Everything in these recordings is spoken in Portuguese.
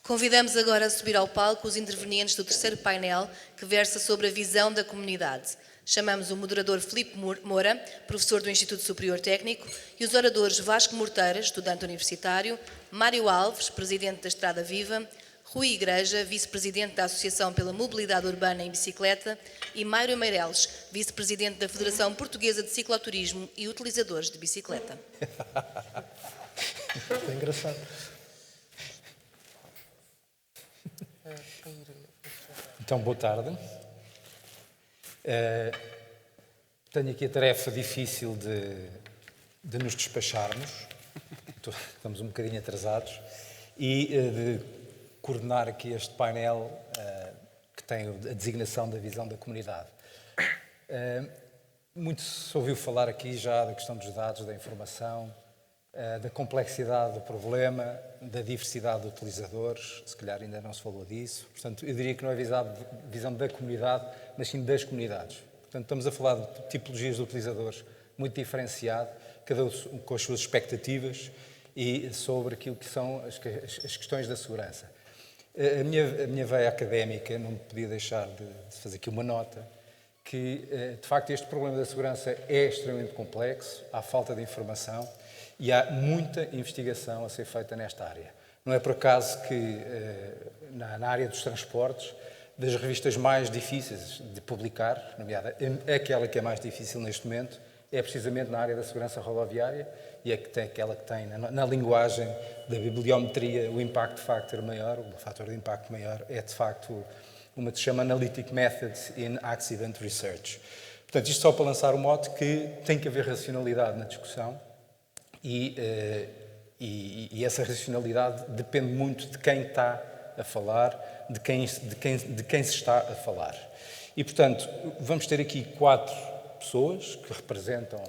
Convidamos agora a subir ao palco os intervenientes do terceiro painel, que versa sobre a visão da comunidade. Chamamos o moderador Filipe Moura, professor do Instituto Superior Técnico, e os oradores Vasco Morteira, estudante universitário, Mário Alves, presidente da Estrada Viva, Rui Igreja, vice-presidente da Associação pela Mobilidade Urbana em Bicicleta, e Mário Meireles, vice-presidente da Federação Portuguesa de Cicloturismo e utilizadores de bicicleta. É engraçado. Então, boa tarde. Tenho aqui a tarefa difícil de nos despacharmos. Estamos um bocadinho atrasados. E de coordenar aqui este painel que tem a designação da visão da comunidade. Muito se ouviu falar aqui já da questão dos dados, da informação, da complexidade do problema, da diversidade de utilizadores, se calhar ainda não se falou disso. Portanto, eu diria que não é visão da comunidade, mas sim das comunidades. Portanto, estamos a falar de tipologias de utilizadores muito diferenciado, cada um com as suas expectativas e sobre aquilo que são as questões da segurança. A minha veia académica não me podia deixar de fazer aqui uma nota que, de facto, este problema da segurança é extremamente complexo, há falta de informação e há muita investigação a ser feita nesta área. Não é por acaso que, na área dos transportes, das revistas mais difíceis de publicar, nomeada aquela que é mais difícil neste momento, é precisamente na área da segurança rodoviária e aquela que tem, na linguagem da bibliometria, o impact factor maior, o fator de impacto maior, é de facto uma que se chama Analytic Methods in Accident Research. Portanto, isto só para lançar o mote que tem que haver racionalidade na discussão e essa racionalidade depende muito de quem está a falar, de quem se está a falar. E, portanto, vamos ter aqui 4 pessoas que representam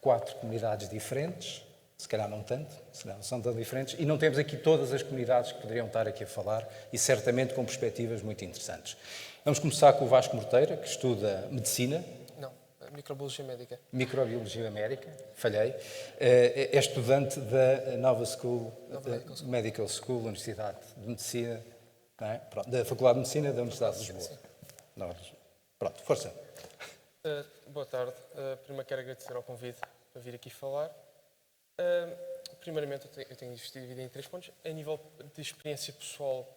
4 comunidades diferentes, se calhar não tanto, se não são tão diferentes, e não temos aqui todas as comunidades que poderiam estar aqui a falar e certamente com perspectivas muito interessantes. Vamos começar com o Vasco Morteira, que estuda Medicina. Não, Microbiologia Médica. Microbiologia Médica, falhei. É estudante da Nova School, Medical School, Universidade de Medicina, não é? Pronto, da Faculdade de Medicina da Universidade de Lisboa. Pronto, força. Boa tarde. Primeiro quero agradecer ao convite para vir aqui falar. Primeiramente, eu tenho dividido em 3 pontos. A nível de experiência pessoal,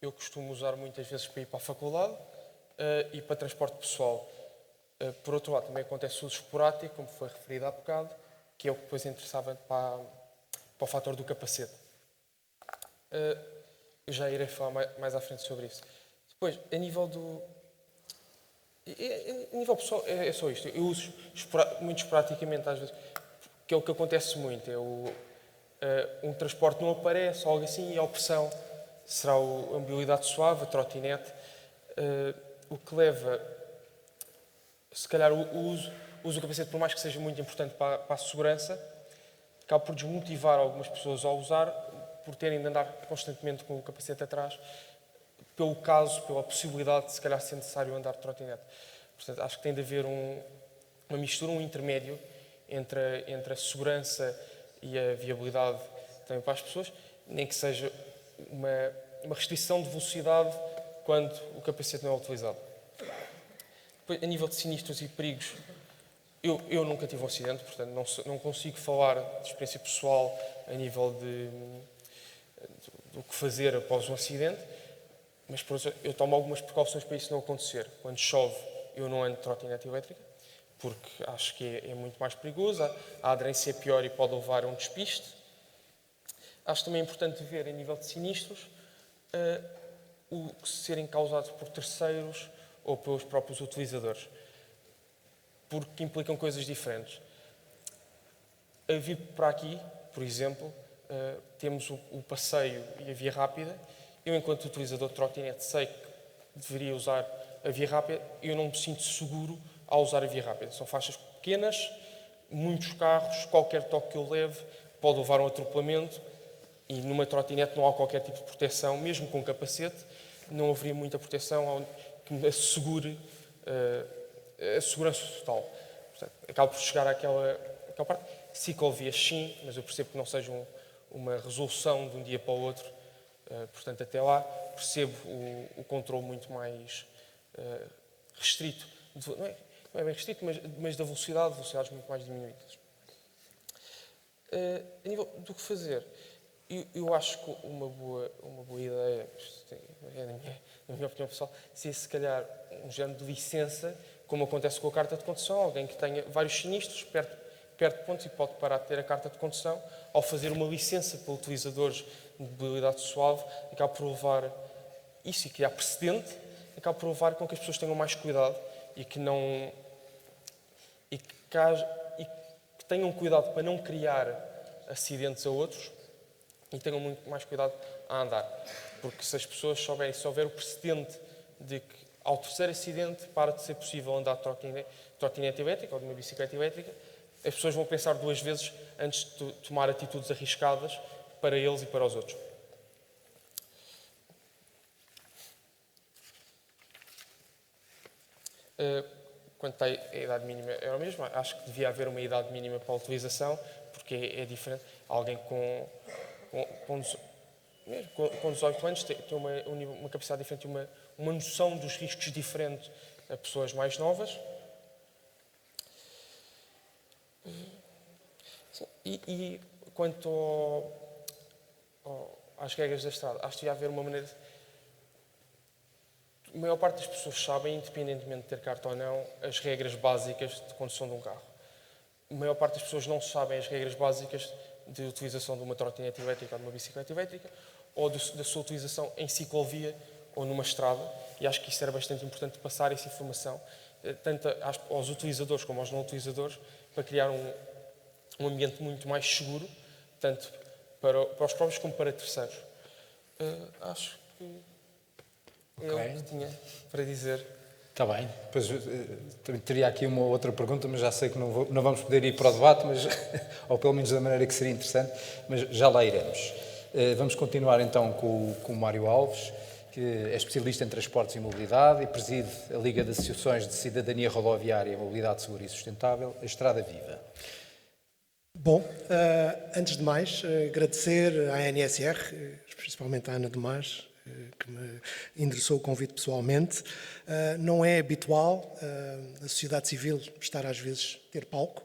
eu costumo usar muitas vezes para ir para a faculdade e para transporte pessoal. Por outro lado, também acontece uso esporádico, como foi referido há bocado, que é o que depois interessava para o fator do capacete. Eu já irei falar mais à frente sobre isso. Depois, a nível pessoal, é só isto. Eu uso muito esporadicamente, às vezes, que é o que acontece muito. Um transporte não aparece, algo assim, e a opção será a mobilidade suave, a trotinete, o que leva, se calhar, o uso do capacete, por mais que seja muito importante para a segurança, acaba por desmotivar algumas pessoas ao usar, por terem de andar constantemente com o capacete atrás, pela possibilidade de, se calhar, ser necessário andar de trotinete. Portanto, acho que tem de haver uma mistura, um intermédio entre a segurança e a viabilidade também para as pessoas, nem que seja uma restrição de velocidade quando o capacete não é utilizado. Depois, a nível de sinistros e perigos, eu nunca tive um acidente, portanto não consigo falar de experiência pessoal a nível do que fazer após um acidente, mas por isso, eu tomo algumas precauções para isso não acontecer. Quando chove, eu não ando de trotinete elétrica, porque acho que é muito mais perigoso, a aderência é pior e pode levar a um despiste. Acho também importante ver, a nível de sinistros, o serem causados por terceiros ou pelos próprios utilizadores, porque implicam coisas diferentes. A vir para aqui, por exemplo, temos o passeio e a via rápida. Eu, enquanto utilizador de trotinete, sei que deveria usar a via rápida, eu não me sinto seguro ao usar a via rápida. São faixas pequenas, muitos carros, qualquer toque que eu leve pode levar a um atropelamento e numa trotinete não há qualquer tipo de proteção, mesmo com capacete, não haveria muita proteção que me assegure a segurança total. Portanto, acabo por chegar àquela parte. Ciclovias sim, mas eu percebo que não seja uma resolução de um dia para o outro Portanto, até lá percebo o controle muito mais restrito. Não é bem restrito, mas da velocidades muito mais diminuídas. A nível do que fazer, eu acho que uma boa ideia, na minha opinião pessoal, seria se calhar um género de licença, como acontece com a carta de condução, alguém que tenha vários sinistros, perto de pontos e pode parar de ter a carta de condução, ao fazer uma licença para utilizadores de mobilidade suave, acaba por levar isso e criar precedente, acaba por levar com que as pessoas tenham mais cuidado e que tenham cuidado para não criar acidentes a outros e tenham muito mais cuidado a andar. Porque se as pessoas souberem, se houver o precedente de que ao terceiro acidente para de ser possível andar de trotinete elétrica ou de uma bicicleta elétrica, as pessoas vão pensar duas vezes antes de tomar atitudes arriscadas para eles e para os outros. Quanto à idade mínima, é a mesma. Acho que devia haver uma idade mínima para a utilização, porque é diferente. Alguém com 18 anos tem uma capacidade diferente, uma noção dos riscos diferente a pessoas mais novas. E quanto às regras da estrada, acho que devia haver uma maneira. A maior parte das pessoas sabem, independentemente de ter carta ou não, as regras básicas de condução de um carro. A maior parte das pessoas não sabem as regras básicas de utilização de uma trotinete elétrica ou de uma bicicleta elétrica, ou da sua utilização em ciclovia ou numa estrada, e acho que isso era bastante importante passar essa informação, tanto aos utilizadores como aos não utilizadores, para criar um ambiente muito mais seguro, tanto para os próprios como para terceiros. Acho que é o que tinha para dizer. Está bem. Depois, também teria aqui uma outra pergunta, mas já sei que não vamos poder ir para o debate, mas, ou pelo menos da maneira que seria interessante, mas já lá iremos. Vamos continuar então com o Mário Alves, que é especialista em transportes e mobilidade e preside a Liga de Associações de Cidadania Rodoviária, Mobilidade Segura e Sustentável, a Estrada Viva. Bom, antes de mais, agradecer à ANSR, principalmente à Ana Domás, que me endereçou o convite pessoalmente. Não é habitual a sociedade civil estar às vezes ter palco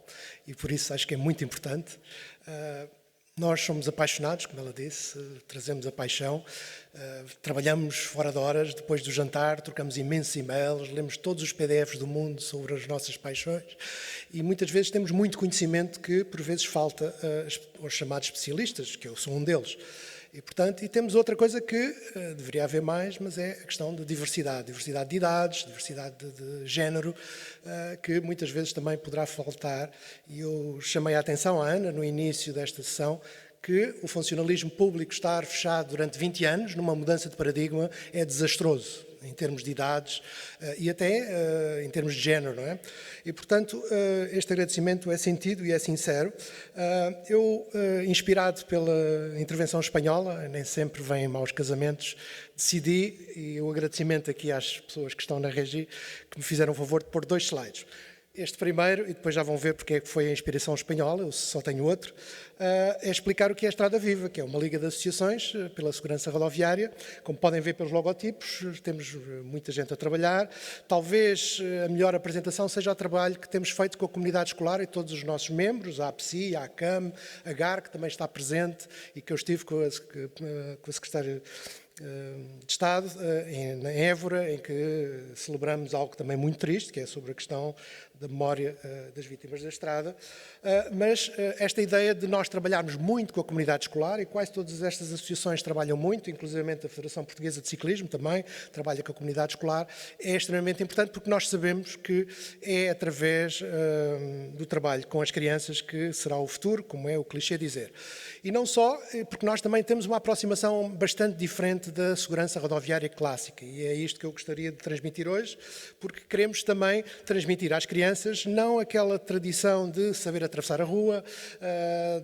e por isso acho que é muito importante. Nós somos apaixonados, como ela disse, trazemos a paixão, trabalhamos fora de horas, depois do jantar, trocamos imensos e-mails, lemos todos os PDFs do mundo sobre as nossas paixões e muitas vezes temos muito conhecimento que por vezes falta aos chamados especialistas, que eu sou um deles. E, portanto, temos outra coisa que deveria haver mais, mas é a questão da diversidade de idades, diversidade de género, que muitas vezes também poderá faltar. E eu chamei a atenção à Ana, no início desta sessão, que o funcionalismo público estar fechado durante 20 anos, numa mudança de paradigma, é desastroso, em termos de idades e até em termos de género, não é? E, portanto, este agradecimento é sentido e é sincero. Eu, inspirado pela intervenção espanhola, nem sempre vem maus casamentos, decidi, e o agradecimento aqui às pessoas que estão na regi, que me fizeram o favor de pôr 2 slides. Este primeiro, e depois já vão ver porque é que foi a inspiração espanhola, eu só tenho outro, é explicar o que é a Estrada Viva, que é uma liga de associações pela segurança rodoviária. Como podem ver pelos logotipos, temos muita gente a trabalhar. Talvez a melhor apresentação seja o trabalho que temos feito com a comunidade escolar e todos os nossos membros, a APSI, a ACAM, a GAR, que também está presente e que eu estive com a secretária de Estado em Évora, em que celebramos algo também muito triste, que é sobre a questão da memória das vítimas da estrada, mas esta ideia de nós trabalharmos muito com a comunidade escolar, e quase todas estas associações trabalham muito, inclusivamente a Federação Portuguesa de Ciclismo também trabalha com a comunidade escolar, é extremamente importante porque nós sabemos que é através do trabalho com as crianças que será o futuro, como é o clichê dizer. E não só, porque nós também temos uma aproximação bastante diferente vertente da segurança rodoviária clássica. E é isto que eu gostaria de transmitir hoje, porque queremos também transmitir às crianças não aquela tradição de saber atravessar a rua,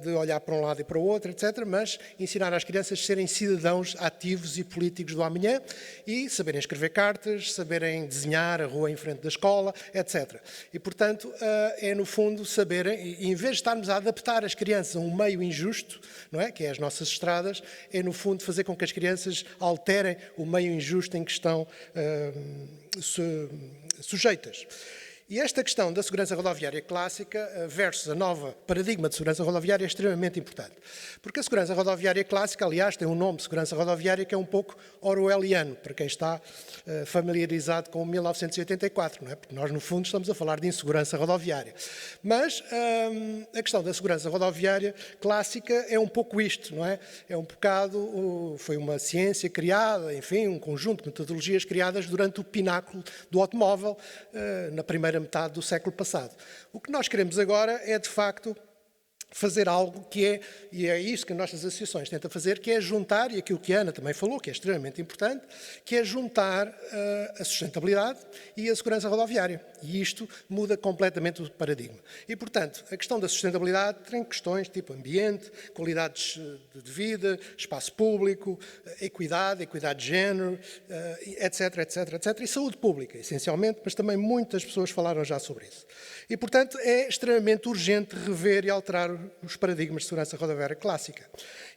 de olhar para um lado e para o outro, etc., mas ensinar às crianças a serem cidadãos ativos e políticos do amanhã e saberem escrever cartas, saberem desenhar a rua em frente da escola, etc. E, portanto, é no fundo saberem, em vez de estarmos a adaptar as crianças a um meio injusto, não é? Que é as nossas estradas, é no fundo fazer com que as crianças alterem o meio injusto em que estão sujeitas. E esta questão da segurança rodoviária clássica versus a nova paradigma de segurança rodoviária é extremamente importante. Porque a segurança rodoviária clássica, aliás, tem um nome, segurança rodoviária, que é um pouco orwelliano, para quem está familiarizado com 1984, não é? Porque nós, no fundo, estamos a falar de insegurança rodoviária. Mas a questão da segurança rodoviária clássica é um pouco isto, não é? É um bocado, foi uma ciência criada, enfim, um conjunto de metodologias criadas durante o pináculo do automóvel, na primeira metade do século passado. O que nós queremos agora é, de facto, fazer algo que é, e é isso que as nossas associações tentam fazer, que é juntar, e aquilo que a Ana também falou, que é extremamente importante, que é juntar a sustentabilidade e a segurança rodoviária. E isto muda completamente o paradigma. E, portanto, a questão da sustentabilidade tem questões tipo ambiente, qualidades de vida, espaço público, equidade de género, etc, etc, etc. E saúde pública, essencialmente, mas também muitas pessoas falaram já sobre isso. E, portanto, é extremamente urgente rever e alterar os paradigmas de segurança rodoviária clássica.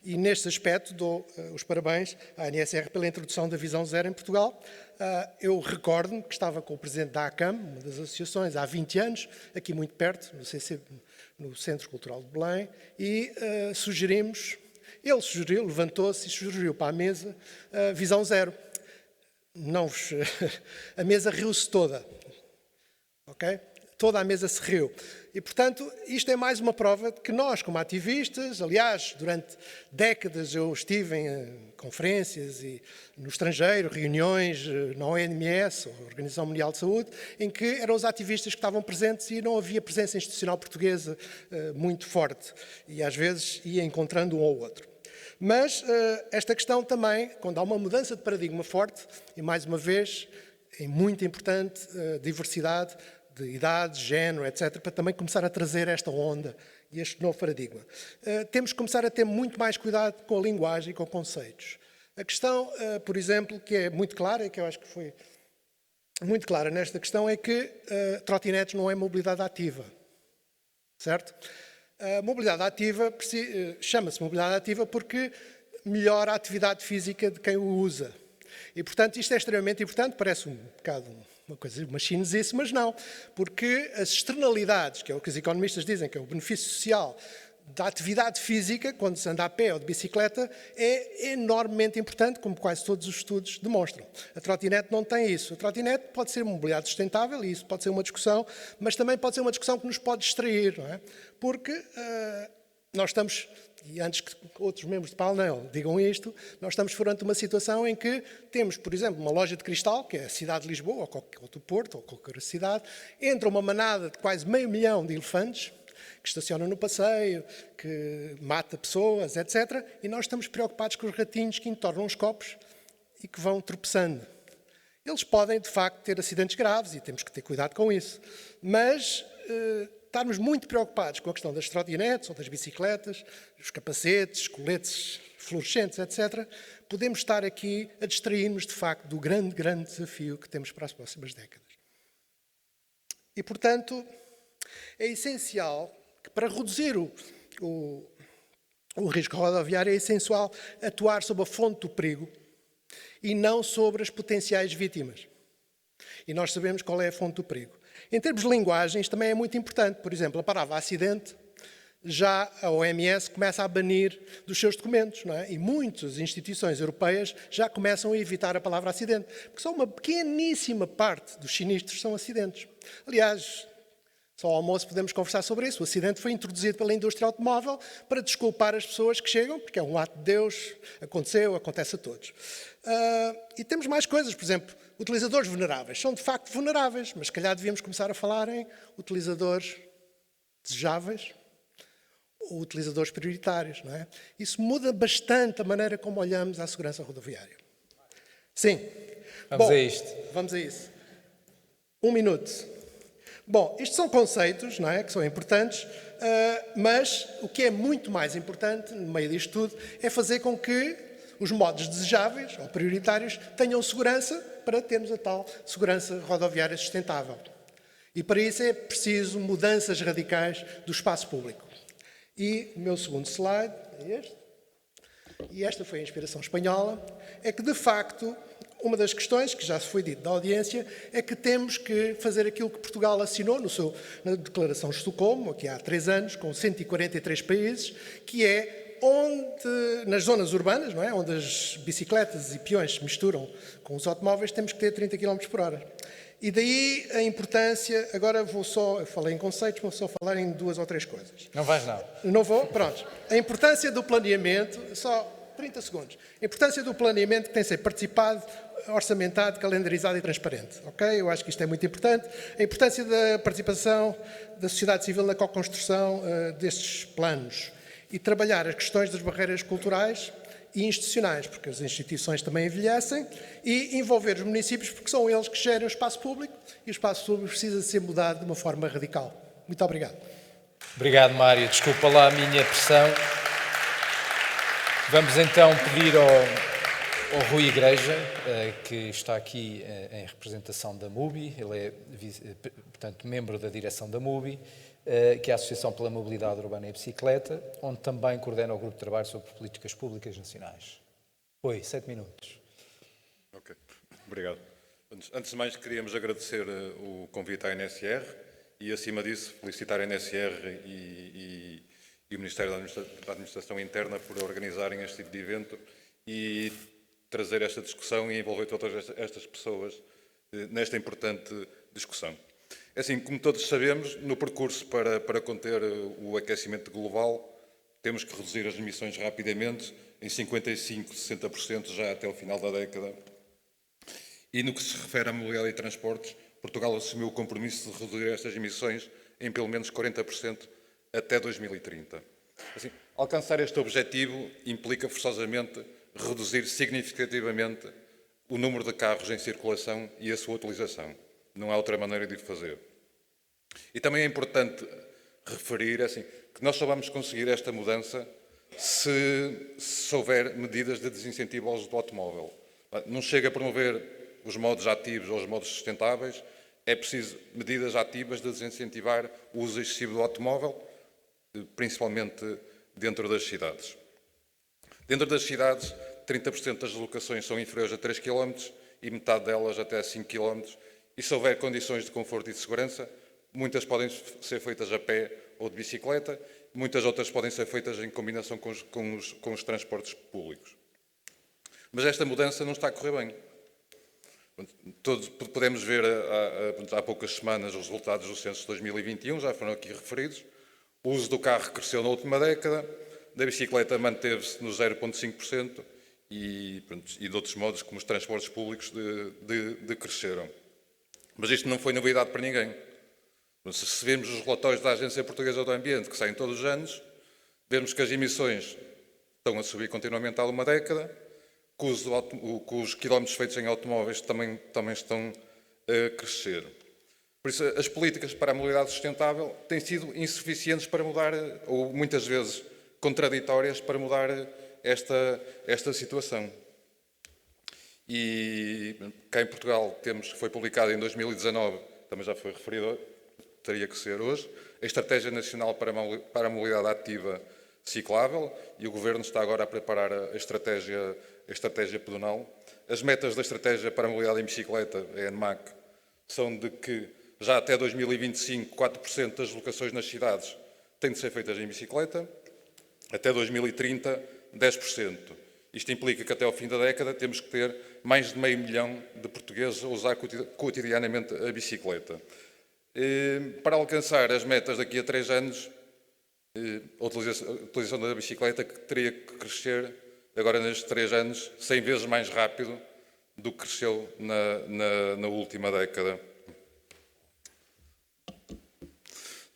E, neste aspecto, dou os parabéns à ANSR pela introdução da Visão Zero em Portugal. Eu recordo-me que estava com o presidente da ACAM, uma das associações, há 20 anos, aqui muito perto, no Centro Cultural de Belém, e sugerimos, ele sugeriu, levantou-se e sugeriu para a mesa a Visão Zero. A mesa riu-se toda, ok? Toda a mesa se riu. E, portanto, isto é mais uma prova de que nós, como ativistas, aliás, durante décadas eu estive em conferências e no estrangeiro, reuniões na OMS, Organização Mundial de Saúde, em que eram os ativistas que estavam presentes e não havia presença institucional portuguesa muito forte. E, às vezes, ia encontrando um ou outro. Mas esta questão também, quando há uma mudança de paradigma forte, e, mais uma vez, é muito importante a diversidade de idade, género, etc., para também começar a trazer esta onda e este novo paradigma. Temos que começar a ter muito mais cuidado com a linguagem e com conceitos. A questão, por exemplo, que é muito clara, e que eu acho que foi muito clara nesta questão, é que trotinetes não é mobilidade ativa, certo? A mobilidade ativa chama-se mobilidade ativa porque melhora a atividade física de quem o usa. E, portanto, isto é extremamente importante, parece um bocado uma coisa, uma chinesice, mas não, porque as externalidades, que é o que os economistas dizem, que é o benefício social da atividade física, quando se anda a pé ou de bicicleta, é enormemente importante, como quase todos os estudos demonstram. A trotinete não tem isso. A trotinete pode ser uma mobilidade sustentável, e isso pode ser uma discussão, mas também pode ser uma discussão que nos pode distrair, não é? Porque nós estamos, e antes que outros membros do painel digam isto, nós estamos perante uma situação em que temos, por exemplo, uma loja de cristal, que é a cidade de Lisboa, ou qualquer outro Porto, ou qualquer outra cidade, entra uma manada de quase 500 mil de elefantes, que estaciona no passeio, que mata pessoas, etc. E nós estamos preocupados com os ratinhos que entornam os copos e que vão tropeçando. Eles podem, de facto, ter acidentes graves e temos que ter cuidado com isso. Mas estarmos muito preocupados com a questão das trotinetes ou das bicicletas, os capacetes, coletes fluorescentes, etc., podemos estar aqui a distrair-nos, de facto, do grande, grande desafio que temos para as próximas décadas. E, portanto, é essencial que, para reduzir o risco rodoviário, é essencial atuar sobre a fonte do perigo e não sobre as potenciais vítimas. E nós sabemos qual é a fonte do perigo. Em termos de linguagens, também é muito importante. Por exemplo, a palavra acidente, já a OMS começa a banir dos seus documentos, não é? E muitas instituições europeias já começam a evitar a palavra acidente, porque só uma pequeníssima parte dos sinistros são acidentes. Aliás, só ao almoço podemos conversar sobre isso. O acidente foi introduzido pela indústria automóvel para desculpar as pessoas que chegam, porque é um ato de Deus, acontece a todos. E temos mais coisas, por exemplo, utilizadores vulneráveis. São de facto vulneráveis, mas se calhar devíamos começar a falar em utilizadores desejáveis ou utilizadores prioritários, não é? Isso muda bastante a maneira como olhamos à segurança rodoviária. Sim. Vamos Bom, a isto. Vamos a isso. 1 minuto. Bom, isto são conceitos, não é, que são importantes, mas o que é muito mais importante, no meio disto tudo, é fazer com que os modos desejáveis ou prioritários tenham segurança para termos a tal segurança rodoviária sustentável. E para isso é preciso mudanças radicais do espaço público. E o meu segundo slide é este. E esta foi a inspiração espanhola, é que, de facto, uma das questões, que já se foi dito da audiência, é que temos que fazer aquilo que Portugal assinou na Declaração de Estocolmo, aqui há 3 anos, com 143 países, que é onde, nas zonas urbanas, não é? Onde as bicicletas e peões se misturam com os automóveis, temos que ter 30 km por hora. E daí a importância, agora eu falei em conceitos, vou só falar em 2 ou 3 coisas. Não vais não. Não vou? Pronto. A importância do planeamento, só 30 segundos. A importância do planeamento que tem de ser participado, orçamentado, calendarizado e transparente. Ok? Eu acho que isto é muito importante. A importância da participação da sociedade civil na co-construção destes planos. E trabalhar as questões das barreiras culturais e institucionais, porque as instituições também envelhecem, e envolver os municípios, porque são eles que gerem o espaço público, e o espaço público precisa ser mudado de uma forma radical. Muito obrigado. Obrigado, Mário. Desculpa lá a minha pressão. Vamos então pedir ao Rui Igreja, que está aqui em representação da MUBI, ele é, portanto, membro da direção da MUBI, que é a Associação pela Mobilidade Urbana e Bicicleta, onde também coordena o grupo de trabalho sobre políticas públicas nacionais. Rui, 7 minutos. Ok, obrigado. Antes de mais, queríamos agradecer o convite à NSR e, acima disso, felicitar a NSR e o Ministério da Administração Interna por organizarem este tipo de evento e trazer esta discussão e envolver todas estas pessoas nesta importante discussão. Assim, como todos sabemos, no percurso para conter o aquecimento global, temos que reduzir as emissões rapidamente, em 55%, 60% já até o final da década. E no que se refere à mobilidade e transportes, Portugal assumiu o compromisso de reduzir estas emissões em pelo menos 40% até 2030. Assim, alcançar este objetivo implica forçosamente reduzir significativamente o número de carros em circulação e a sua utilização. Não há outra maneira de o fazer. E também é importante referir assim, que nós só vamos conseguir esta mudança se houver medidas de desincentivo ao uso do automóvel. Não chega a promover os modos ativos ou os modos sustentáveis, é preciso medidas ativas de desincentivar o uso excessivo do automóvel, principalmente dentro das cidades. Dentro das cidades, 30% das deslocações são inferiores a 3 km e metade delas até 5 km. E se houver condições de conforto e de segurança, muitas podem ser feitas a pé ou de bicicleta, muitas outras podem ser feitas em combinação com os transportes públicos. Mas esta mudança não está a correr bem. Todos podemos ver há poucas semanas os resultados do censo de 2021, já foram aqui referidos. O uso do carro cresceu na última década, da bicicleta manteve-se no 0,5% e de outros modos, como os transportes públicos, cresceram. Mas isto não foi novidade para ninguém. Se vemos os relatórios da Agência Portuguesa do Ambiente, que saem todos os anos, vemos que as emissões estão a subir continuamente há uma década, que os quilómetros feitos em automóveis também estão a crescer. Por isso, as políticas para a mobilidade sustentável têm sido insuficientes para mudar, ou muitas vezes contraditórias, para mudar esta situação. E cá em Portugal foi publicado em 2019, também já foi referido, teria que ser hoje, a Estratégia Nacional para a Mobilidade Ativa Ciclável, e o Governo está agora a preparar a estratégia pedonal. As metas da Estratégia para a Mobilidade em Bicicleta, a ENMAC, são de que já até 2025, 4% das deslocações nas cidades têm de ser feitas em bicicleta, até 2030, 10%. Isto implica que até ao fim da década temos que ter mais de 500 mil de portugueses a usar cotidianamente a bicicleta. Para alcançar as metas daqui a 3 anos, a utilização da bicicleta teria que crescer, agora nestes 3 anos, 100 vezes mais rápido do que cresceu na última década.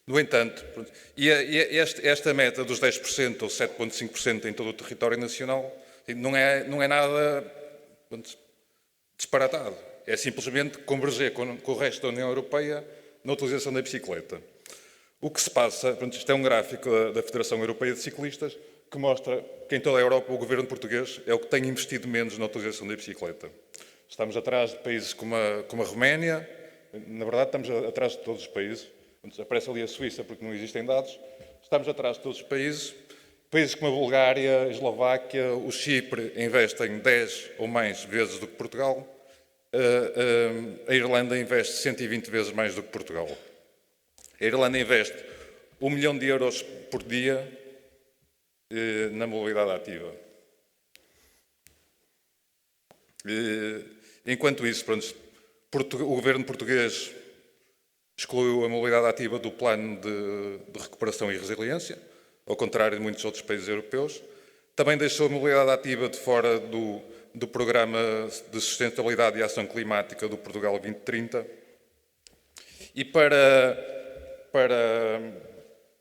No entanto, esta meta dos 10% ou 7,5% em todo o território nacional não é nada disparatado. É simplesmente converger com o resto da União Europeia na utilização da bicicleta. O que se passa, isto é um gráfico da Federação Europeia de Ciclistas, que mostra que em toda a Europa o governo português é o que tem investido menos na utilização da bicicleta. Estamos atrás de países como a Roménia, na verdade estamos atrás de todos os países, aparece ali a Suíça porque não existem dados, estamos atrás de todos os países. Países como a Bulgária, a Eslováquia, o Chipre investem 10 ou mais vezes do que Portugal, a Irlanda investe 120 vezes mais do que Portugal. A Irlanda investe 1 milhão de euros por dia na mobilidade ativa. Enquanto isso, o governo português excluiu a mobilidade ativa do plano de recuperação e resiliência, ao contrário de muitos outros países europeus. Também deixou a mobilidade ativa de fora do Programa de Sustentabilidade e Ação Climática do Portugal 2030. E para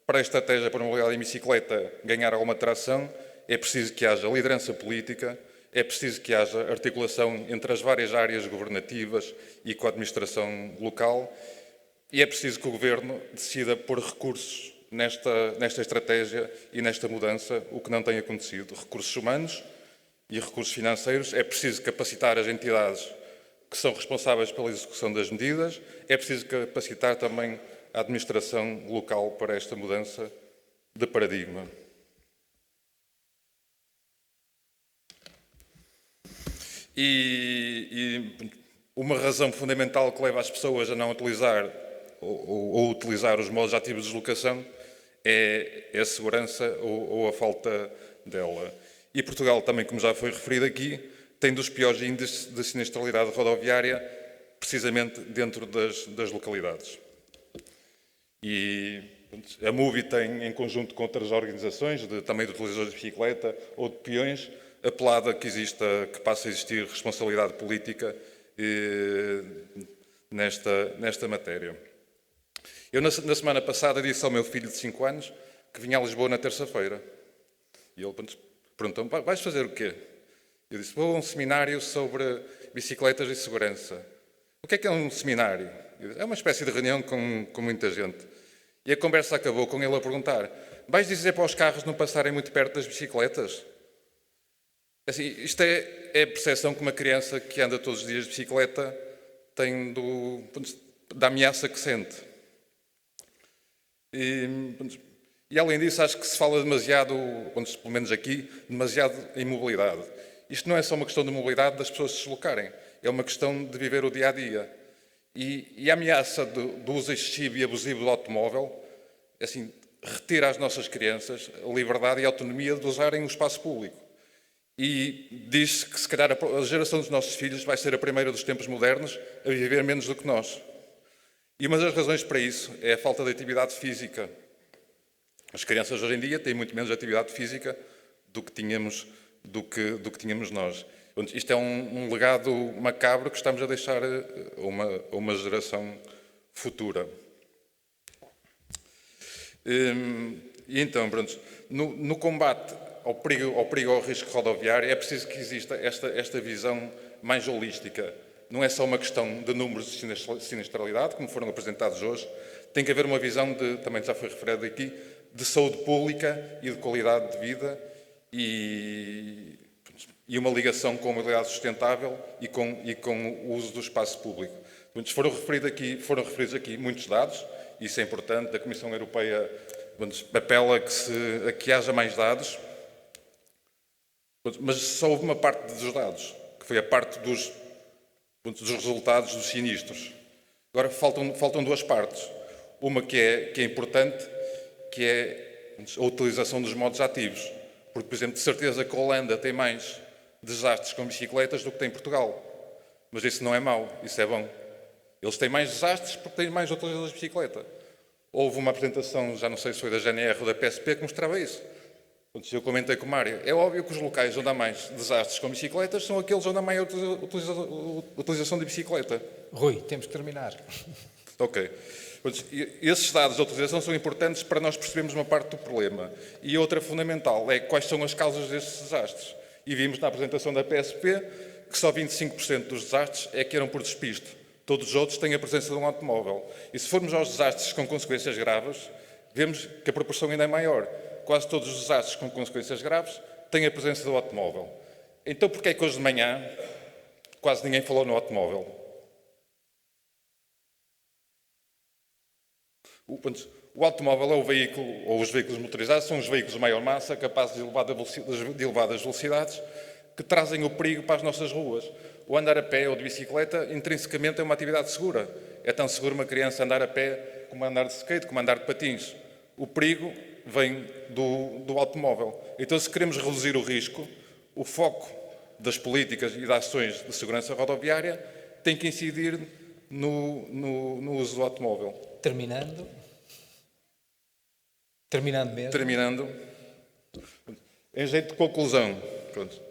a estratégia para a mobilidade em bicicleta ganhar alguma tração, é preciso que haja liderança política, é preciso que haja articulação entre as várias áreas governativas e com a administração local, e é preciso que o Governo decida pôr recursos nesta estratégia e nesta mudança, o que não tem acontecido. Recursos humanos e recursos financeiros. É preciso capacitar as entidades que são responsáveis pela execução das medidas. É preciso capacitar também a administração local para esta mudança de paradigma. E uma razão fundamental que leva as pessoas a não utilizar ou utilizar os modos ativos de deslocação é a segurança ou a falta dela. E Portugal também, como já foi referido aqui, tem dos piores índices de sinistralidade rodoviária, precisamente dentro das localidades. E a MUVI tem, em conjunto com outras organizações, também de utilizadores de bicicleta ou de peões, apelado a que passe a existir responsabilidade política nesta matéria. Eu, na semana passada, disse ao meu filho de 5 anos que vinha a Lisboa na terça-feira. E ele perguntou-me: vais fazer o quê? Eu disse: vou a um seminário sobre bicicletas e segurança. O que é um seminário? Eu disse: é uma espécie de reunião com muita gente. E a conversa acabou com ele a perguntar: vais dizer para os carros não passarem muito perto das bicicletas? Assim, isto é a percepção que uma criança que anda todos os dias de bicicleta tem da ameaça que sente. E além disso, acho que se fala demasiado, pelo menos aqui, demasiado em mobilidade. Isto não é só uma questão de mobilidade das pessoas se deslocarem, é uma questão de viver o dia-a-dia. E a ameaça do uso excessivo e abusivo do automóvel, assim, retira às nossas crianças a liberdade e a autonomia de usarem o espaço público. E diz que, se calhar, a geração dos nossos filhos vai ser a primeira dos tempos modernos a viver menos do que nós. E uma das razões para isso é a falta de atividade física. As crianças hoje em dia têm muito menos atividade física do que tínhamos nós. Isto é um legado macabro que estamos a deixar a uma geração futura. E então, no combate ao perigo ao risco rodoviário, é preciso que exista esta visão mais holística. Não é só uma questão de números de sinistralidade, como foram apresentados hoje. Tem que haver uma visão, também já foi referido aqui, de saúde pública e de qualidade de vida e uma ligação com a mobilidade sustentável e com o uso do espaço público. Foram referidos aqui muitos dados, isso é importante. A Comissão Europeia apela a que haja mais dados, mas só houve uma parte dos dados, que foi a parte dos resultados dos sinistros. Agora faltam duas partes. Uma que é importante, que é a utilização dos modos ativos. Porque, por exemplo, de certeza que a Holanda tem mais desastres com bicicletas do que tem Portugal. Mas isso não é mau, isso é bom. Eles têm mais desastres porque têm mais utilizadores de bicicleta. Houve uma apresentação, já não sei se foi da GNR ou da PSP, que mostrava isso. Eu comentei com o Mário, é óbvio que os locais onde há mais desastres com bicicletas são aqueles onde há maior utilização de bicicleta. Rui, temos que terminar. Ok. Esses dados de utilização são importantes para nós percebermos uma parte do problema. E outra fundamental é quais são as causas destes desastres. E vimos na apresentação da PSP que só 25% dos desastres é que eram por despiste. Todos os outros têm a presença de um automóvel. E se formos aos desastres com consequências graves, vemos que a proporção ainda é maior. Quase todos os desastres com consequências graves têm a presença do automóvel. Então, porquê é que hoje de manhã quase ninguém falou no automóvel? O automóvel é o veículo, ou os veículos motorizados, são os veículos de maior massa, capazes de elevadas velocidades, que trazem o perigo para as nossas ruas. O andar a pé ou de bicicleta, intrinsecamente, é uma atividade segura. É tão seguro uma criança andar a pé como andar de skate, como andar de patins. O perigo vem do automóvel. Então, se queremos reduzir o risco, o foco das políticas e das ações de segurança rodoviária tem que incidir no uso do automóvel. Terminando mesmo. Terminando, em jeito de conclusão, pronto,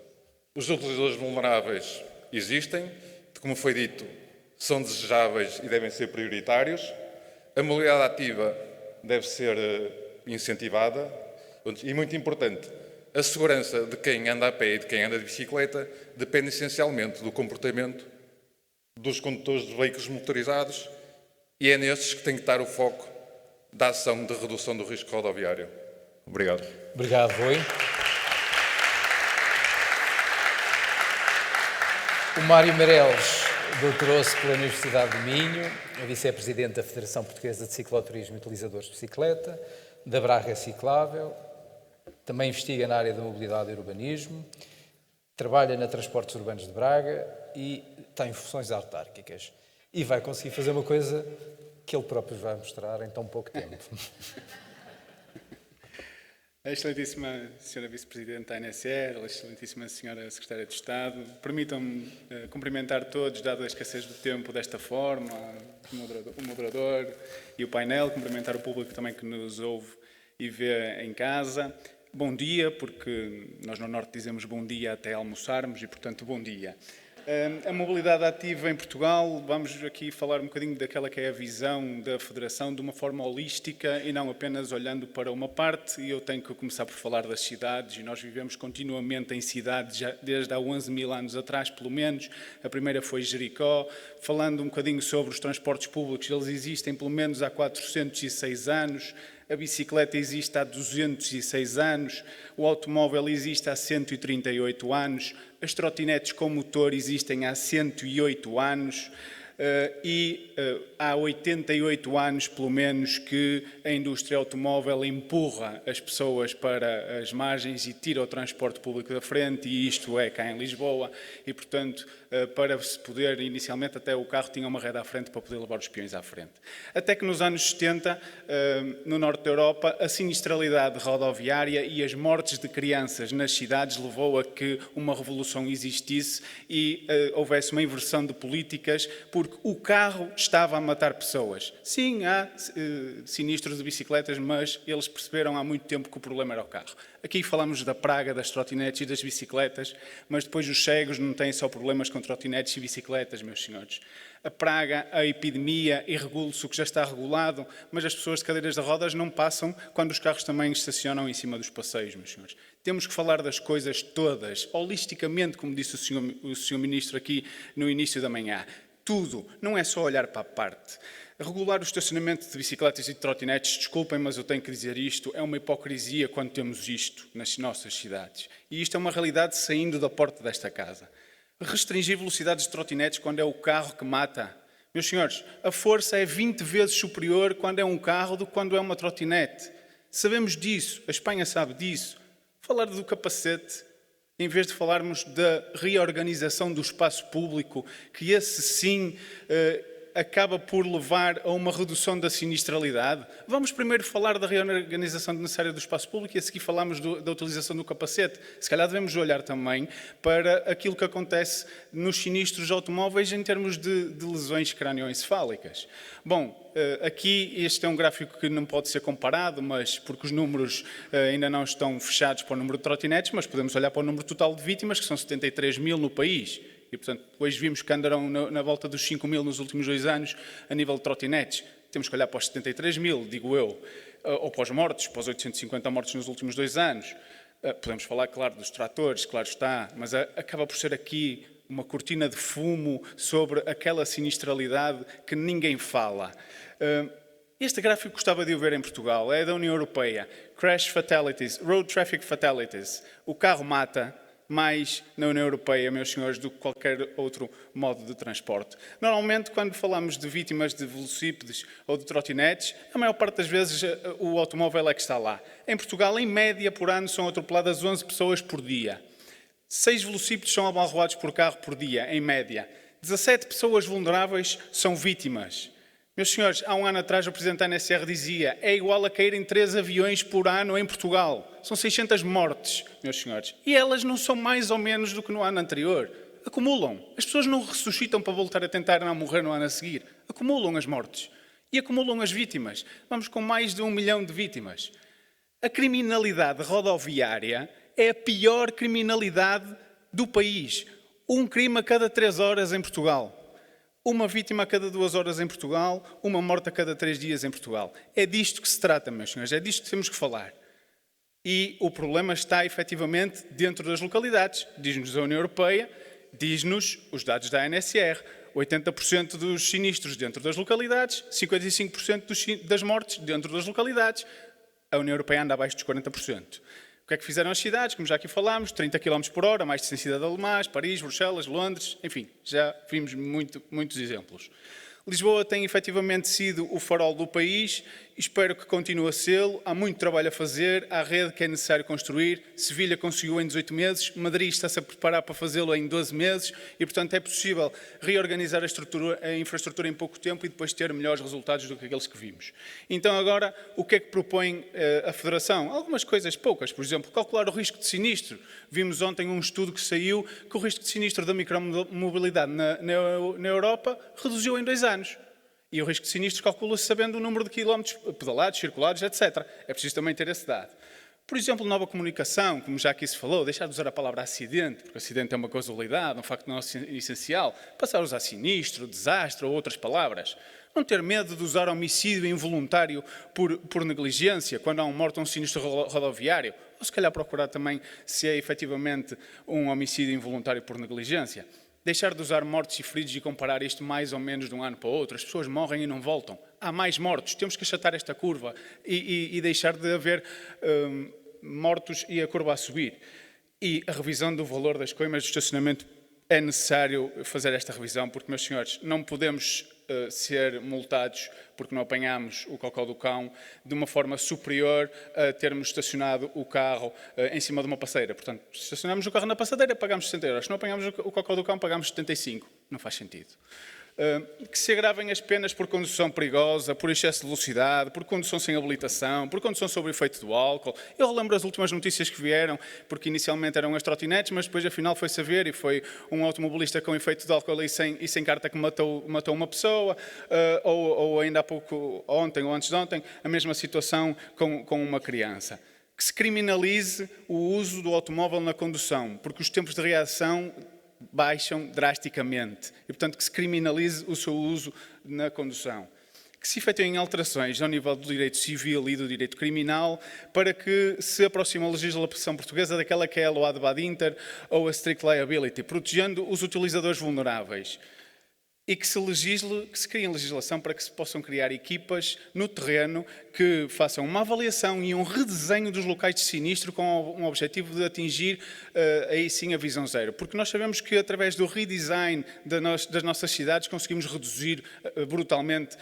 os utilizadores vulneráveis existem, como foi dito, são desejáveis e devem ser prioritários. A mobilidade ativa deve ser incentivada e, muito importante, a segurança de quem anda a pé e de quem anda de bicicleta depende essencialmente do comportamento dos condutores de veículos motorizados e é nestes que tem que estar o foco da ação de redução do risco rodoviário. Obrigado. Obrigado, Rui. O Mário Meireles doutorou-se pela Universidade de Minho, é vice-presidente da Federação Portuguesa de Cicloturismo e Utilizadores de Bicicleta, da Braga Ciclável, também investiga na área da mobilidade e urbanismo, trabalha na Transportes Urbanos de Braga e tem funções autárquicas. E vai conseguir fazer uma coisa que ele próprio vai mostrar em tão pouco tempo. Excelentíssima Sra. Vice-Presidente da ANSR, Excelentíssima Sra. Secretária de Estado, permitam-me cumprimentar todos, dada a escassez do tempo, desta forma, o moderador e o painel, cumprimentar o público também que nos ouve e vê em casa. Bom dia, porque nós no Norte dizemos bom dia até almoçarmos e, portanto, bom dia. A mobilidade ativa em Portugal, vamos aqui falar um bocadinho daquela que é a visão da Federação de uma forma holística e não apenas olhando para uma parte, e eu tenho que começar por falar das cidades, e nós vivemos continuamente em cidades já desde há 11.000 anos atrás, pelo menos. A primeira foi Jericó. Falando um bocadinho sobre os transportes públicos, eles existem pelo menos há 406 anos. A bicicleta existe há 206 anos, o automóvel existe há 138 anos, as trotinetes com motor existem há 108 anos e há 88 anos, pelo menos, que a indústria automóvel empurra as pessoas para as margens e tira o transporte público da frente, e isto é cá em Lisboa, e, portanto, para se poder, inicialmente, até o carro tinha uma rede à frente para poder levar os peões à frente. Até que nos anos 70, no norte da Europa, a sinistralidade rodoviária e as mortes de crianças nas cidades levou a que uma revolução existisse e houvesse uma inversão de políticas, porque o carro estava a matar pessoas. Sim, há sinistros de bicicletas, mas eles perceberam há muito tempo que o problema era o carro. Aqui falamos da praga das trotinetes e das bicicletas, mas depois os cegos não têm só problemas com trotinetes e bicicletas, meus senhores. A praga, a epidemia, e regula-se o que já está regulado, mas as pessoas de cadeiras de rodas não passam quando os carros também estacionam em cima dos passeios, meus senhores. Temos que falar das coisas todas, holisticamente, como disse o senhor Ministro aqui no início da manhã. Tudo, não é só olhar para a parte. Regular o estacionamento de bicicletas e de trotinetes, desculpem, mas eu tenho que dizer isto, é uma hipocrisia quando temos isto nas nossas cidades. E isto é uma realidade saindo da porta desta casa. Restringir velocidades de trotinetes quando é o carro que mata. Meus senhores, a força é 20 vezes superior quando é um carro do que quando é uma trotinete. Sabemos disso, a Espanha sabe disso. Falar do capacete, em vez de falarmos da reorganização do espaço público, que esse sim acaba por levar a uma redução da sinistralidade. Vamos primeiro falar da reorganização necessária do espaço público e a seguir falamos da utilização do capacete. Se calhar devemos olhar também para aquilo que acontece nos sinistros automóveis em termos de lesões cranioencefálicas. Bom, aqui este é um gráfico que não pode ser comparado, mas porque os números ainda não estão fechados para o número de trotinetes, mas podemos olhar para o número total de vítimas, que são 73 mil no país. E, portanto, hoje vimos que andaram na volta dos 5 mil nos últimos 2 anos a nível de trotinetes. Temos que olhar para os 73 mil, digo eu, ou para os mortos, para os 850 mortos nos últimos 2 anos. Podemos falar, claro, dos tratores, claro está, mas acaba por ser aqui uma cortina de fumo sobre aquela sinistralidade que ninguém fala. Este gráfico gostava de o ver em Portugal, é da União Europeia. Crash Fatalities, Road Traffic Fatalities. O carro mata mais na União Europeia, meus senhores, do que qualquer outro modo de transporte. Normalmente, quando falamos de vítimas de velocípedes ou de trotinetes, a maior parte das vezes o automóvel é que está lá. Em Portugal, em média, por ano, são atropeladas 11 pessoas por dia. 6 velocípedes são abalroados por carro por dia, em média. 17 pessoas vulneráveis são vítimas. Meus senhores, há um ano atrás o Presidente da ANSR dizia é igual a caírem 3 aviões por ano em Portugal. São 600 mortes, meus senhores. E elas não são mais ou menos do que no ano anterior. Acumulam. As pessoas não ressuscitam para voltar a tentar não morrer no ano a seguir. Acumulam as mortes. E acumulam as vítimas. Vamos com mais de 1 milhão de vítimas. A criminalidade rodoviária é a pior criminalidade do país. Um crime a cada 3 horas em Portugal. Uma vítima a cada 2 horas em Portugal, uma morte a cada 3 dias em Portugal. É disto que se trata, meus senhores, é disto que temos que falar. E o problema está, efetivamente, dentro das localidades. Diz-nos a União Europeia, diz-nos os dados da ANSR. 80% dos sinistros dentro das localidades, 55% das mortes dentro das localidades. A União Europeia anda abaixo dos 40%. O que é que fizeram as cidades? Como já aqui falámos, 30 km por hora, mais de 100 cidades alemãs, Paris, Bruxelas, Londres, enfim, já vimos muitos exemplos. Lisboa tem efetivamente sido o farol do país e espero que continue a sê-lo. Há muito trabalho a fazer, há rede que é necessário construir. Sevilha conseguiu em 18 meses, Madrid está-se a preparar para fazê-lo em 12 meses e, portanto, é possível reorganizar a infraestrutura em pouco tempo e depois ter melhores resultados do que aqueles que vimos. Então, agora, o que é que propõe a Federação? Algumas coisas poucas, por exemplo, calcular o risco de sinistro. Vimos ontem um estudo que saiu que o risco de sinistro da micromobilidade na Europa reduziu em 2 anos. E o risco de sinistro calcula-se sabendo o número de quilómetros pedalados, circulados, etc. É preciso também ter esse dado. Por exemplo, nova comunicação, como já aqui se falou, deixar de usar a palavra acidente, porque acidente é uma causalidade, um facto não essencial, passar a usar sinistro, desastre ou outras palavras. Não ter medo de usar homicídio involuntário por negligência, quando há um morto ou um sinistro rodoviário. Ou se calhar procurar também se é efetivamente um homicídio involuntário por negligência. Deixar de usar mortos e feridos e comparar isto mais ou menos de um ano para o outro. As pessoas morrem e não voltam. Há mais mortos. Temos que achatar esta curva e deixar de haver mortos e a curva a subir. E a revisão do valor das coimas de estacionamento é necessário fazer esta revisão, porque, meus senhores, não podemos ser multados porque não apanhamos o cocó do cão de uma forma superior a termos estacionado o carro em cima de uma passadeira. Portanto, se estacionamos o carro na passadeira, pagamos 60 euros. Se não apanhamos o cocó do cão, pagamos 75. Não faz sentido. Que se agravem as penas por condução perigosa, por excesso de velocidade, por condução sem habilitação, por condução sob o efeito do álcool. Eu relembro as últimas notícias que vieram, porque inicialmente eram as trotinetes, mas depois afinal foi saber e foi um automobilista com efeito de álcool e sem carta que matou uma pessoa, ou ainda há pouco, ontem ou antes de ontem, a mesma situação com uma criança. Que se criminalize o uso do automóvel na condução, porque os tempos de reação baixam drasticamente e, portanto, que se criminalize o seu uso na condução. Que se efetuem alterações ao nível do direito civil e do direito criminal para que se aproxime a legislação portuguesa daquela que é a loi ad bad inter ou a strict liability, protegendo os utilizadores vulneráveis. E que se criem legislação para que se possam criar equipas no terreno que façam uma avaliação e um redesenho dos locais de sinistro com um objetivo de atingir aí sim a visão zero. Porque nós sabemos que através do redesign das nossas cidades conseguimos reduzir brutalmente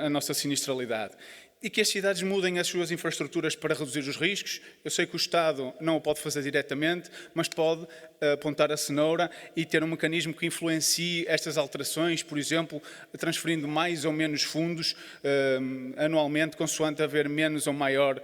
a nossa sinistralidade. E que as cidades mudem as suas infraestruturas para reduzir os riscos. Eu sei que o Estado não o pode fazer diretamente, mas pode apontar a cenoura e ter um mecanismo que influencie estas alterações, por exemplo, transferindo mais ou menos fundos anualmente, consoante haver menos ou maior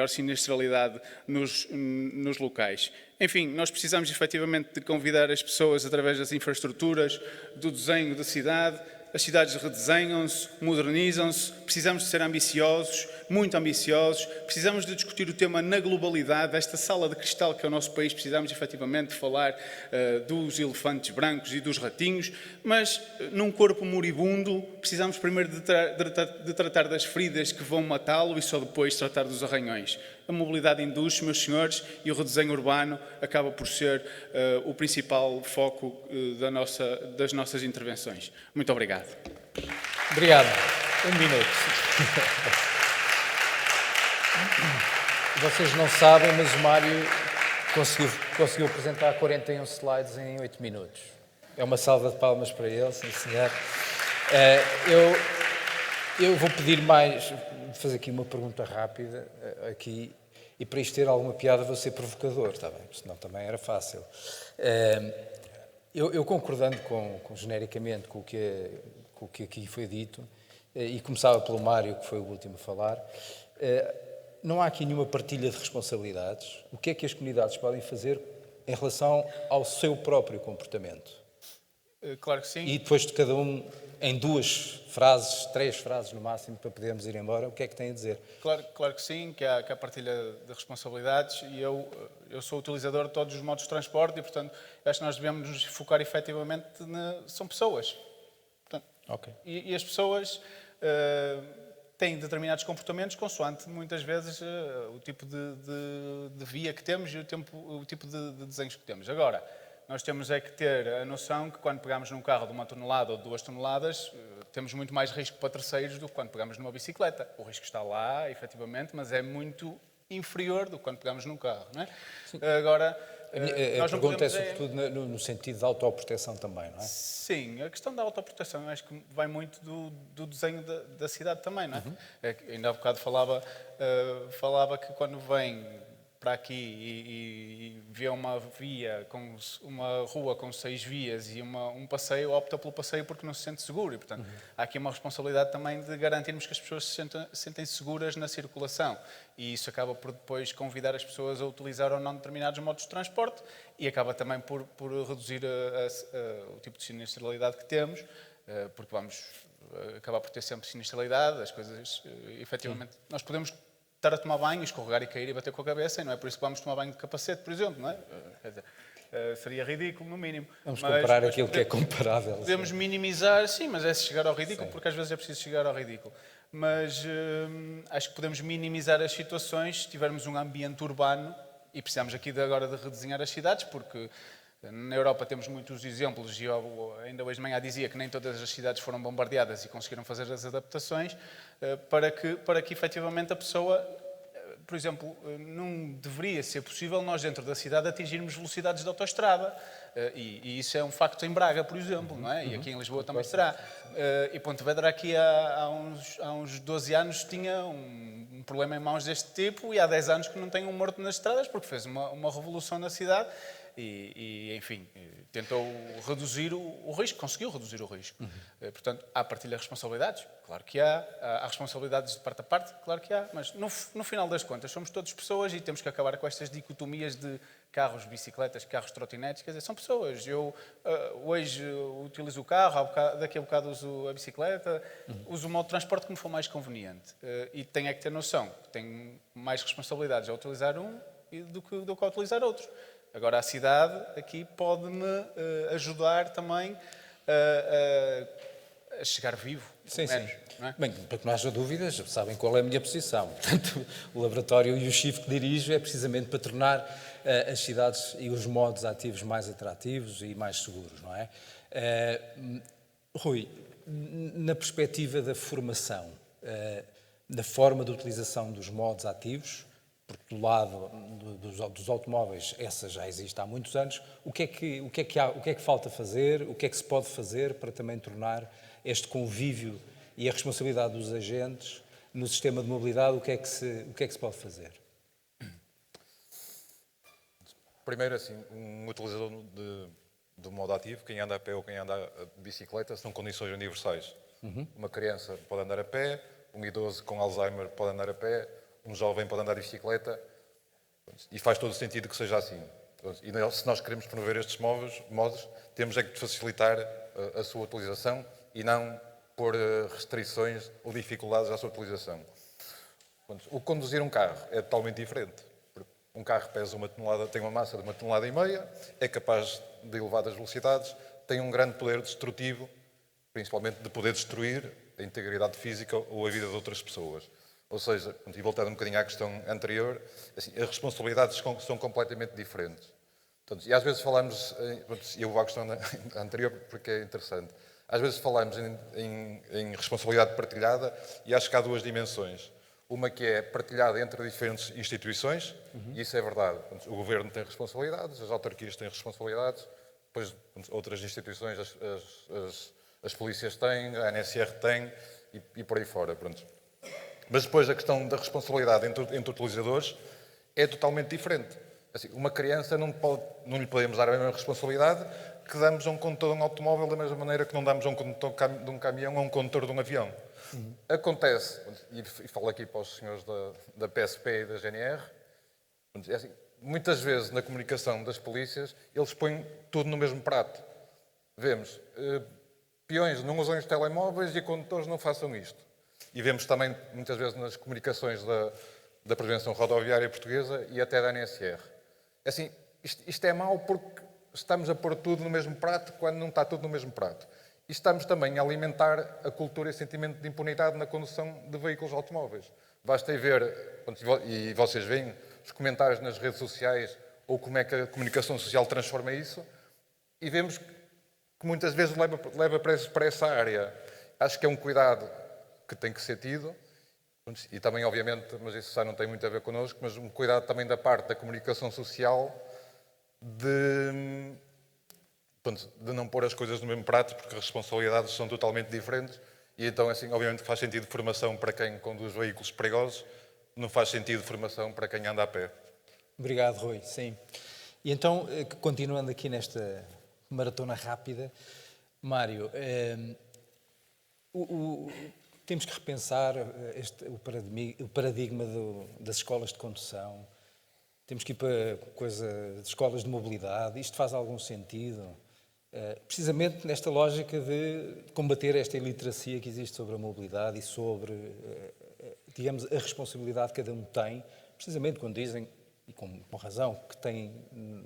sinistralidade nos locais. Enfim, nós precisamos efetivamente de convidar as pessoas através das infraestruturas, do desenho da cidade. As cidades redesenham-se, modernizam-se, precisamos de ser ambiciosos, muito ambiciosos. Precisamos de discutir o tema na globalidade, esta sala de cristal que é o nosso país. Precisamos efetivamente de falar dos elefantes brancos e dos ratinhos, mas num corpo moribundo precisamos primeiro de tratar das feridas que vão matá-lo e só depois tratar dos arranhões. A mobilidade induz, meus senhores, e o redesenho urbano acaba por ser o principal foco das nossas intervenções. Muito obrigado. Obrigado. Um minuto. Vocês não sabem, mas o Mário conseguiu apresentar 41 slides em 8 minutos. É uma salva de palmas para ele, sim senhor. Eu vou pedir mais, fazer aqui uma pergunta rápida, aqui, e para isto ter alguma piada vou ser provocador, está bem? Senão também era fácil. Eu concordando genericamente com o que aqui foi dito, e começava pelo Mário, que foi o último a falar, não há aqui nenhuma partilha de responsabilidades. O que é que as comunidades podem fazer em relação ao seu próprio comportamento? Claro que sim. E depois de cada um, em 2 frases, 3 frases no máximo, para podermos ir embora, o que é que tem a dizer? Claro que sim, que há partilha de responsabilidades, e eu sou utilizador de todos os modos de transporte e, portanto, acho que nós devemos nos focar efetivamente são pessoas. Portanto, Ok. E as pessoas têm determinados comportamentos consoante, muitas vezes, o tipo de via que temos e o tipo de desenhos que temos. Agora, nós temos é que ter a noção que quando pegamos num carro de 1 tonelada ou de 2 toneladas, temos muito mais risco para terceiros do que quando pegamos numa bicicleta. O risco está lá, efetivamente, mas é muito inferior do que quando pegamos num carro, não é? Sim. Agora, A pergunta é sobretudo no sentido de autoproteção também, não é? Sim, a questão da autoproteção, eu acho que vai muito do desenho da cidade também, não é? Ainda há bocado falava que quando vem para aqui e vê uma via, uma rua com 6 vias e um passeio, opta pelo passeio porque não se sente seguro. E, portanto, há aqui uma responsabilidade também de garantirmos que as pessoas se sentem seguras na circulação. E isso acaba por depois convidar as pessoas a utilizar ou não determinados modos de transporte e acaba também por reduzir o tipo de sinistralidade que temos, porque vamos acabar por ter sempre sinistralidade, as coisas, efetivamente, nós podemos estar a tomar banho, escorregar e cair e bater com a cabeça, e não é por isso que vamos tomar banho de capacete, por exemplo, não é? Quer dizer, seria ridículo, no mínimo. Vamos comparar aquilo que é comparável. Podemos minimizar, sim, mas é chegar ao ridículo, porque às vezes é preciso chegar ao ridículo. Mas acho que podemos minimizar as situações se tivermos um ambiente urbano, e precisamos aqui agora de redesenhar as cidades, porque na Europa temos muitos exemplos, e eu ainda hoje de manhã dizia que nem todas as cidades foram bombardeadas e conseguiram fazer as adaptações para que efetivamente a pessoa, por exemplo, não deveria ser possível nós dentro da cidade atingirmos velocidades de autoestrada, e isso é um facto em Braga, por exemplo, não é? E aqui em Lisboa também será. E Pontevedra aqui há uns 12 anos tinha um problema em mãos deste tipo, e há 10 anos que não tem um morto nas estradas porque fez uma revolução na cidade. E, enfim, tentou reduzir o risco, conseguiu reduzir o risco. Portanto, há partilha de responsabilidades? Claro que há responsabilidades de parte a parte? Claro que há, mas no final das contas somos todos pessoas e temos que acabar com estas dicotomias de carros, bicicletas, carros, trotinetes, quer dizer, são pessoas. Eu hoje utilizo o carro, daqui a bocado uso a bicicleta, uso o modo de transporte que me for mais conveniente. E tenho é que ter noção que tenho mais responsabilidades a utilizar um do que a utilizar outro. Agora, a cidade aqui pode-me ajudar também a chegar vivo. Sim, menos, sim. não é? Bem, para que não haja dúvidas, sabem qual é a minha posição. Portanto, o laboratório e o shift que dirijo é precisamente para tornar as cidades e os modos ativos mais atrativos e mais seguros, não é? Rui, na perspectiva da formação, da forma de utilização dos modos ativos, porque do lado dos automóveis essa já existe há muitos anos, o que é que falta fazer, o que é que se pode fazer para também tornar este convívio e a responsabilidade dos agentes no sistema de mobilidade, o que é que se pode fazer? Primeiro, assim, um utilizador do modo ativo, quem anda a pé ou quem anda de bicicleta, são condições universais. Uma criança pode andar a pé, um idoso com Alzheimer pode andar a pé, um jovem pode andar de bicicleta, e faz todo o sentido que seja assim. E se nós queremos promover estes modos, temos é que facilitar a sua utilização e não pôr restrições ou dificuldades à sua utilização. O conduzir um carro é totalmente diferente. Um carro pesa 1 tonelada, tem uma massa de 1,5 toneladas, é capaz de elevadas velocidades, tem um grande poder destrutivo, principalmente de poder destruir a integridade física ou a vida de outras pessoas. Ou seja, e voltando um bocadinho à questão anterior, assim, as responsabilidades são completamente diferentes. Portanto, e às vezes falamos, eu vou à questão anterior porque é interessante, às vezes falamos em responsabilidade partilhada e acho que há duas dimensões. Uma que é partilhada entre diferentes instituições, e isso é verdade. Portanto, o Governo tem responsabilidades, as autarquias têm responsabilidades, depois outras instituições, as polícias têm, a ANSR tem e por aí fora. Pronto. Mas depois a questão da responsabilidade entre utilizadores é totalmente diferente. Assim, uma criança não lhe podemos dar a mesma responsabilidade que damos a um condutor de um automóvel da mesma maneira que não damos a um condutor de um caminhão ou a um condutor de um avião. Acontece, e falo aqui para os senhores da PSP e da GNR, é assim, muitas vezes na comunicação das polícias eles põem tudo no mesmo prato. Vemos, peões não usam os telemóveis e condutores não façam isto. E vemos também muitas vezes nas comunicações da Prevenção Rodoviária Portuguesa e até da ANSR. É assim, isto é mau porque estamos a pôr tudo no mesmo prato quando não está tudo no mesmo prato. E estamos também a alimentar a cultura e sentimento de impunidade na condução de veículos automóveis. Basta ver, e vocês veem, os comentários nas redes sociais ou como é que a comunicação social transforma isso, e vemos que muitas vezes leva para essa área. Acho que é um cuidado que tem que ser tido, e também, obviamente, mas isso já não tem muito a ver connosco, mas um cuidado também da parte da comunicação social de não pôr as coisas no mesmo prato, porque as responsabilidades são totalmente diferentes, e então, assim, obviamente faz sentido formação para quem conduz veículos perigosos, não faz sentido formação para quem anda a pé. Obrigado, Rui. Sim. E então, continuando aqui nesta maratona rápida, Mário, temos que repensar o paradigma das escolas de condução. Temos que ir para de escolas de mobilidade. Isto faz algum sentido? Precisamente nesta lógica de combater esta iliteracia que existe sobre a mobilidade e sobre, digamos, a responsabilidade que cada um tem, precisamente quando dizem, e com razão, que têm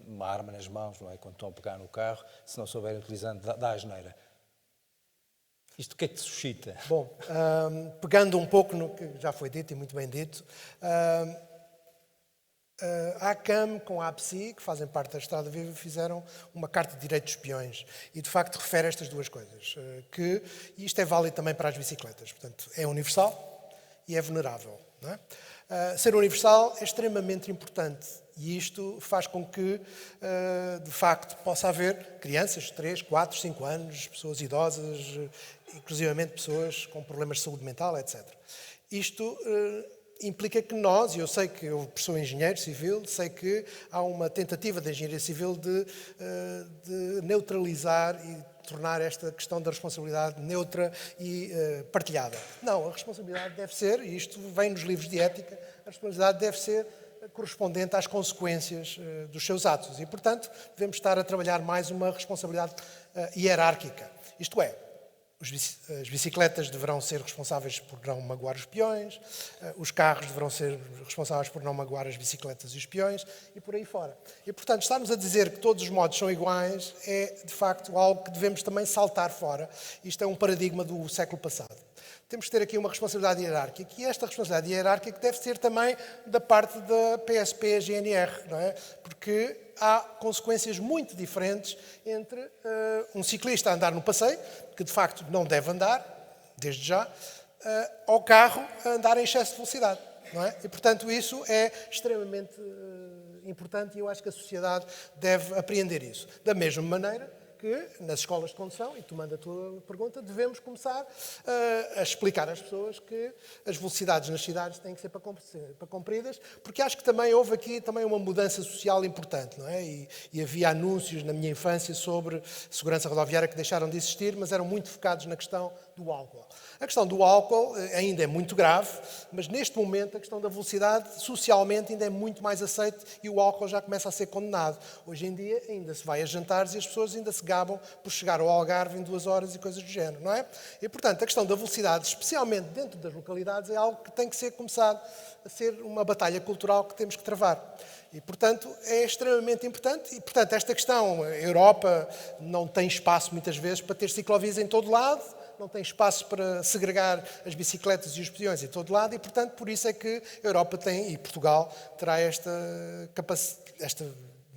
uma arma nas mãos, não é? Quando estão a pegar no carro, se não souberem utilizar, dá asneira. Isto o que é que suscita? Bom, pegando um pouco no que já foi dito e muito bem dito, a ACAM com a APSI, que fazem parte da Estrada Viva, fizeram uma Carta de Direitos dos Peões e, de facto, refere estas duas coisas. E isto é válido também para as bicicletas. Portanto, é universal e é vulnerável. Não é? Ser universal é extremamente importante e isto faz com que, de facto, possa haver crianças de 3, 4, 5 anos, pessoas idosas, inclusivamente pessoas com problemas de saúde mental, etc. Isto implica que nós, e eu sei que eu sou engenheiro civil, sei que há uma tentativa da engenharia civil de neutralizar e tornar esta questão da responsabilidade neutra e partilhada. Não, a responsabilidade deve ser, e isto vem nos livros de ética, a responsabilidade deve ser correspondente às consequências dos seus atos. E, portanto, devemos estar a trabalhar mais uma responsabilidade hierárquica. Isto é, as bicicletas deverão ser responsáveis por não magoar os peões, os carros deverão ser responsáveis por não magoar as bicicletas e os peões e por aí fora. E, portanto, estarmos a dizer que todos os modos são iguais é, de facto, algo que devemos também saltar fora. Isto é um paradigma do século passado. Temos que ter aqui uma responsabilidade hierárquica e esta responsabilidade hierárquica deve ser também da parte da PSP e GNR, não é? Porque há consequências muito diferentes entre um ciclista a andar no passeio, que de facto não deve andar, desde já, ao carro a andar em excesso de velocidade. Não é? E, portanto, isso é extremamente importante e eu acho que a sociedade deve apreender isso. Da mesma maneira que nas escolas de condução, e tomando a tua pergunta, devemos começar a explicar às pessoas que as velocidades nas cidades têm que ser para cumpridas, porque acho que também houve aqui também uma mudança social importante, não é? E havia anúncios na minha infância sobre segurança rodoviária que deixaram de existir, mas eram muito focados na questão do álcool. A questão do álcool ainda é muito grave, mas neste momento a questão da velocidade socialmente ainda é muito mais aceite e o álcool já começa a ser condenado. Hoje em dia ainda se vai a jantares e as pessoas ainda se acabam por chegar ao Algarve em 2 horas e coisas do género, não é? E, portanto, a questão da velocidade, especialmente dentro das localidades, é algo que tem que ser começado a ser uma batalha cultural que temos que travar. E, portanto, é extremamente importante. E, portanto, esta questão, a Europa não tem espaço, muitas vezes, para ter ciclovias em todo lado, não tem espaço para segregar as bicicletas e os peões em todo lado, e, portanto, por isso é que a Europa tem, e Portugal, terá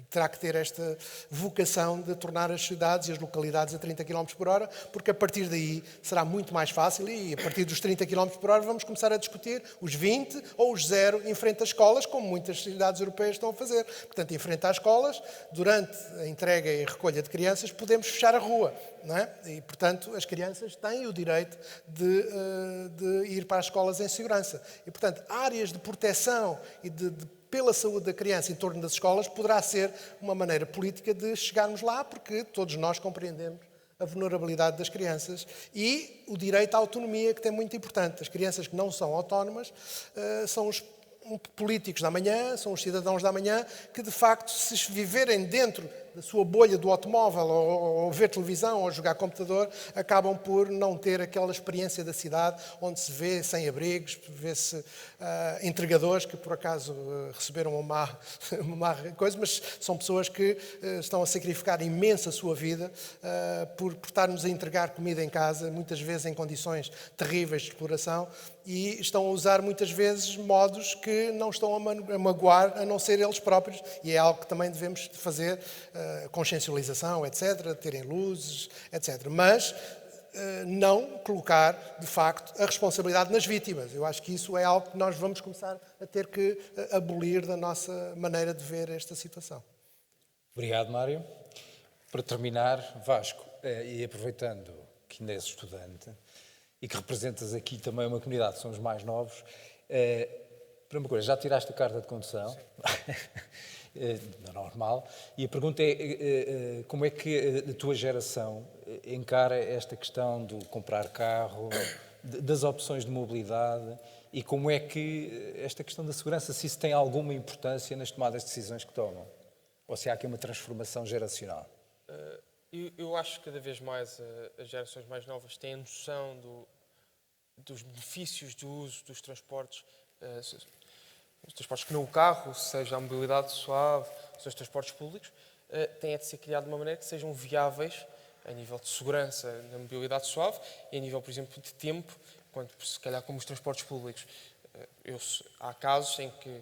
terá que ter esta vocação de tornar as cidades e as localidades a 30 km por hora, porque a partir daí será muito mais fácil e a partir dos 30 km por hora vamos começar a discutir os 20 ou os 0 em frente às escolas, como muitas cidades europeias estão a fazer. Portanto, em frente às escolas, durante a entrega e recolha de crianças, podemos fechar a rua, não é? E, portanto, as crianças têm o direito de ir para as escolas em segurança. E, portanto, áreas de proteção e pela saúde da criança em torno das escolas poderá ser uma maneira política de chegarmos lá, porque todos nós compreendemos a vulnerabilidade das crianças e o direito à autonomia, que é muito importante. As crianças que não são autónomas são os políticos da manhã, são os cidadãos da manhã, que de facto, se viverem dentro da sua bolha do automóvel, ou ver televisão, ou jogar computador, acabam por não ter aquela experiência da cidade, onde se vê sem-abrigos, vê-se entregadores que por acaso receberam uma má coisa, mas são pessoas que estão a sacrificar imenso a sua vida por estarmos a entregar comida em casa, muitas vezes em condições terríveis de exploração, e estão a usar muitas vezes modos que não estão a magoar, a não ser eles próprios, e é algo que também devemos fazer, consciencialização, etc., terem luzes, etc. Mas não colocar, de facto, a responsabilidade nas vítimas. Eu acho que isso é algo que nós vamos começar a ter que abolir da nossa maneira de ver esta situação. Obrigado, Mário. Para terminar, Vasco, e aproveitando que ainda és estudante e que representas aqui também uma comunidade, que são os mais novos, para uma coisa, já tiraste a carta de condução? Normal. E a pergunta é como é que a tua geração encara esta questão de comprar carro, das opções de mobilidade e como é que esta questão da segurança, se isso tem alguma importância nas tomadas de decisões que tomam? Ou se há aqui uma transformação geracional? Eu acho que cada vez mais as gerações mais novas têm a noção dos benefícios do uso dos transportes, os transportes que não o carro, seja a mobilidade suave, seja os transportes públicos, têm de ser criados de uma maneira que sejam viáveis a nível de segurança na mobilidade suave e a nível, por exemplo, de tempo, quando, se calhar como os transportes públicos. Há casos em que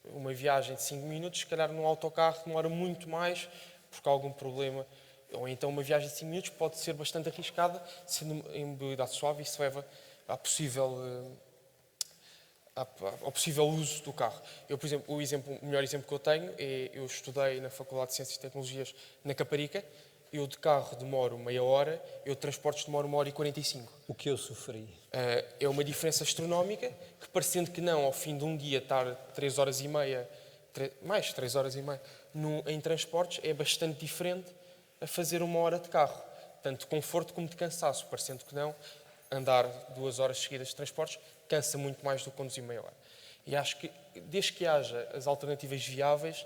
uma viagem de 5 minutos, se calhar num autocarro demora muito mais porque há algum problema, ou então uma viagem de 5 minutos pode ser bastante arriscada, sendo em mobilidade suave, isso leva ao possível uso do carro. Eu, por exemplo, o melhor exemplo que eu tenho é, eu estudei na Faculdade de Ciências e Tecnologias na Caparica, eu de carro demoro meia hora, eu de transportes demoro 1h45. O que eu sofri. É uma diferença astronómica, que parecendo que não, ao fim de um dia estar 3 horas e meia, mais 3 horas e meia, em transportes, é bastante diferente a fazer 1 hora de carro. Tanto de conforto como de cansaço, parecendo que não, andar 2 horas seguidas de transportes cansa muito mais do que conduzir meia hora. E acho que, desde que haja as alternativas viáveis,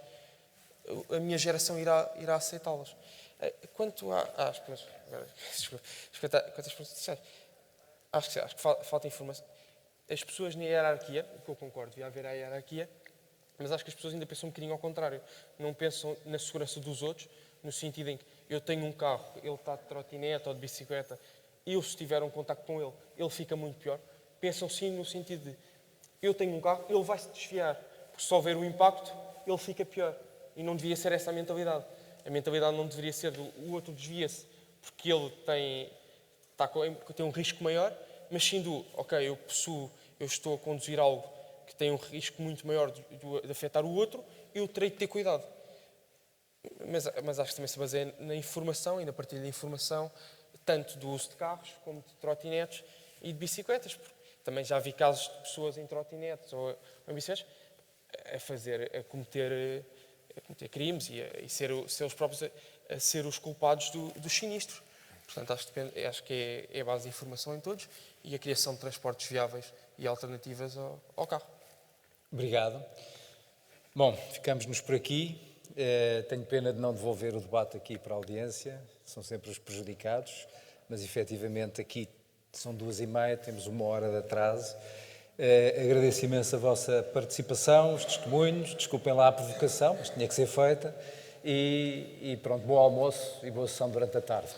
a minha geração irá aceitá-las. Quanto às perguntas... Quantas perguntas? Acho que falta informação. As pessoas na hierarquia, o que eu concordo, devia haver a hierarquia, mas acho que as pessoas ainda pensam um bocadinho ao contrário. Não pensam na segurança dos outros, no sentido em que eu tenho um carro, ele está de trotinete ou de bicicleta, eu, se tiver um contacto com ele, ele fica muito pior. Pensam sim no sentido de eu tenho um carro, ele vai se desviar, porque se houver o impacto, ele fica pior. E não devia ser essa a mentalidade. A mentalidade não deveria ser o outro desvia-se porque ele tem um risco maior, mas sim ok, eu estou a conduzir algo que tem um risco muito maior de afetar o outro, eu terei de ter cuidado. Mas acho que também se baseia na informação e na partilha de informação, tanto do uso de carros como de trotinetes e de bicicletas. Porque também já vi casos de pessoas em trotinetes ou em bicicletas a cometer crimes e ser eles próprios a ser os culpados dos sinistros. Portanto, acho que é a base de informação em todos e a criação de transportes viáveis e alternativas ao carro. Obrigado. Bom, ficamos-nos por aqui. Tenho pena de não devolver o debate aqui para a audiência, são sempre os prejudicados, mas efetivamente aqui são 2h30, temos 1 hora de atraso. Agradeço imenso a vossa participação, os testemunhos, desculpem lá a provocação, mas tinha que ser feita. E pronto, bom almoço e boa sessão durante a tarde.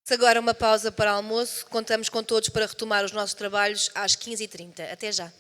Agora uma pausa para almoço. Contamos com todos para retomar os nossos trabalhos às 15h30. Até já.